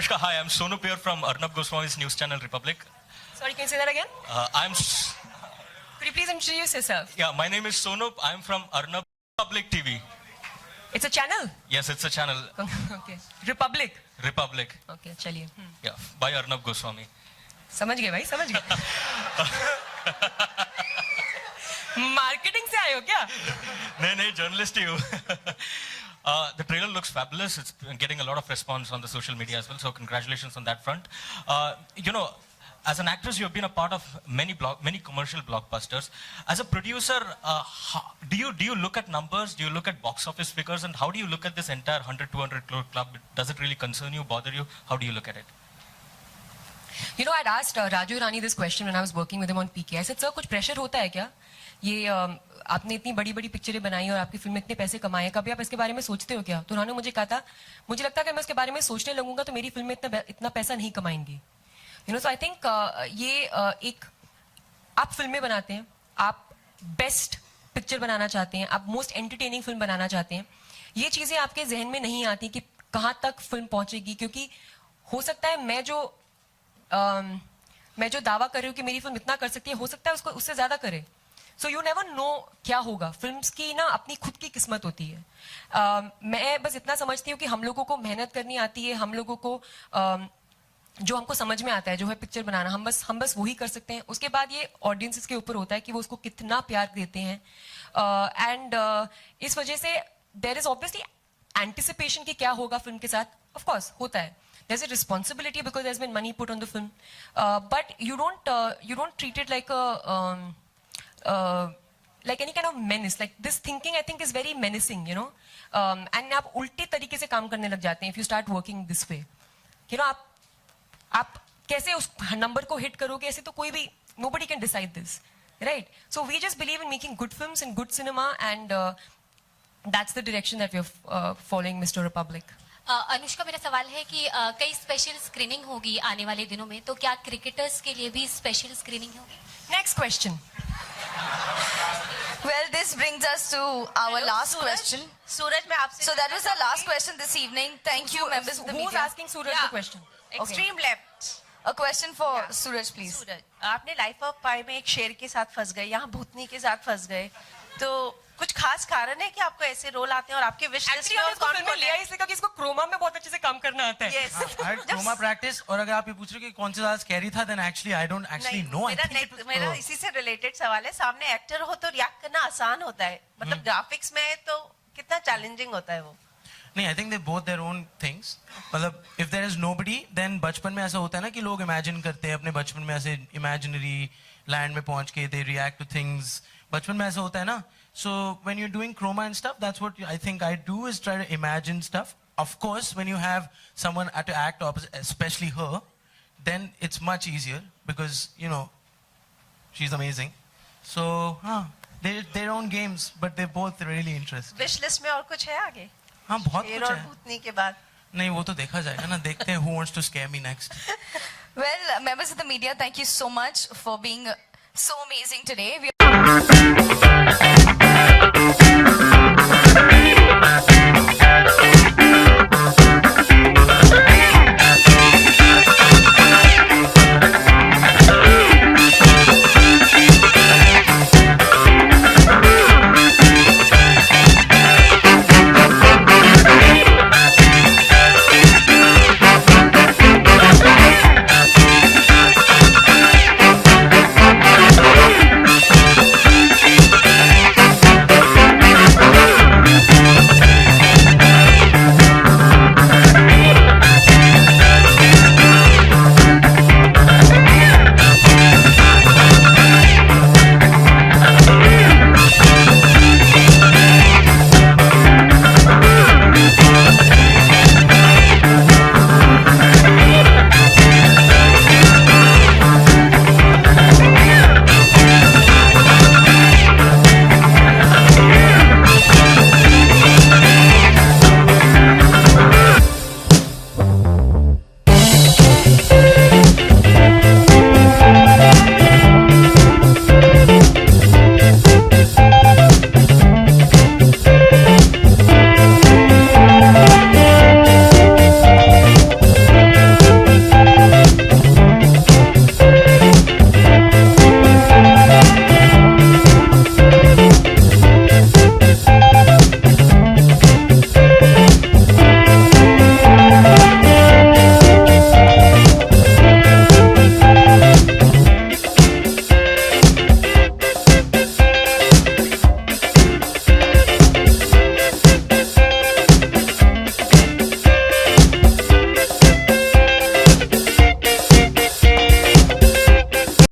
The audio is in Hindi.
Anushka, hi, I'm Sonu Pierre from Arnab Goswami's news channel Republic. Sorry, can you say that again? Could you please introduce yourself? Yeah, my name is Sonu. I'm from Arnab Republic TV. It's a channel? Yes, it's a channel. Okay. Republic? Republic. Okay, चलिए. Yeah, by Arnab Goswami. समझ गए भाई, समझ गए. मार्केटिंग से आए हो क्या? नहीं, journalist ही हूँ. The trailer looks fabulous. It's getting a lot of response on the social media as well. So congratulations on that front. You know, as an actress, you have been a part of many commercial blockbusters. As a producer, do you look at numbers? Do you look at box office figures? And how do you look at this entire 100-200 crore club? Does it really concern you, bother you? How do you look at it? You know, I'd asked Raju Irani this question when I was working with him on PK. I said, sir, कुछ pressure होता है क्या? ये आपने इतनी बड़ी-बड़ी पिक्चरें बनाई और आपकी फिल्म में इतने पैसे कमाए, कभी आप इसके बारे में सोचते हो क्या? तो उन्होंने मुझे कहा था, मुझे लगता है कि मैं इसके बारे में सोचने लगूंगा तो मेरी फिल्म में इतना पैसा नहीं कमाएंगी. You know, so I think ये एक आप फिल्में बनाते हैं, आप बेस्ट पिक्चर बनाना चाहते हैं, आप मोस्ट एंटरटेनिंग फिल्म बनाना चाहते हैं. ये चीजें आपके जहन में नहीं आती कि कहाँ तक फिल्म पहुंचेगी, क्योंकि हो सकता है मैं जो दावा कर रही हूँ कि मेरी फिल्म इतना कर सकती है, हो सकता है उसको उससे ज्यादा करे. सो यू नेवर नो क्या होगा. फिल्म्स की ना अपनी खुद की किस्मत होती है. मैं बस इतना समझती हूँ कि हम लोगों को मेहनत करनी आती है, हम लोगों को जो हमको समझ में आता है, जो है पिक्चर बनाना, हम बस वही कर सकते हैं. उसके बाद ये ऑडियंसेस के ऊपर होता है कि वो उसको कितना प्यार देते हैं. एंड इस वजह से देयर इज ऑब्वियसली एंटिसिपेशन कि क्या होगा फिल्म के साथ. ऑफ कोर्स होता है. There's a responsibility because there's been money put on the film, but you don't treat it like any kind of menace. Like this thinking, I think, is very menacing, you know. And आप उल्टे तरीके से काम करने लग जाते हैं if you start working this way. You know, आप कैसे उस नंबर को हिट करोगे, ऐसे तो कोई भी nobody can decide this, right? So we just believe in making good films and good cinema, and that's the direction that we're following, Mr. Republic. Anushka, मेरा सवाल है कि कई स्पेशल स्क्रीनिंग होगी आने वाले दिनों में, तो क्या क्रिकेटर्स के लिए भी स्पेशल स्क्रीनिंग होगी? Next question. Well, this brings us to our last question. Suraj, मैं आपसे. So that was the last question this evening. Thank you, members of the media. Who's asking Suraj the question? Extreme left. A question for Suraj, please. सूरज, आपने लाइफ ऑफ पाई में एक शेर के साथ फंस गए, यहाँ भूतनी के साथ फंस गए, तो कुछ खास कारण है कि आपको ऐसे रोल आते हैं और आपके विश लिस्ट में कौन कौन लिया इसलिए क्योंकि इसको क्रोमा में बहुत अच्छे से काम करना आता है. Chroma practice. और अगर आप ये पूछ रहे हो कि कौन सा ज्यादा स्कैरी था, then actually I don't actually know. मेरा इसी से रिलेटेड सवाल है. सामने एक्टर हो तो रिएक्ट करना आसान होता है, मतलब ग्राफिक्स में तो कितना चैलेंजिंग होता है वो? नहीं, I think they both their own things. मतलब if there is nobody, then बचपन में ऐसा होता है ना कि लोग इमेजिन करते हैं अपने बचपन में, ऐसे इमेजिनरी लैंड में पहुंच के दे रिएक्ट टू थिंग्स. बचपन में ऐसा होता है ना. So when you're doing chroma and stuff, that's what I think I do, is try to imagine stuff. Of course, when you have someone to act opposite, especially her, then it's much easier because, you know, she's amazing. So, they're their own games, but they're both really interesting. Wish list में और कुछ है आगे? हाँ, बहुत कुछ है. भूतनी के बाद नहीं, वो तो देखा जाएगा ना. देखते हैं who wants to scare me next. Well, members of the media, thank you so much for being so amazing today.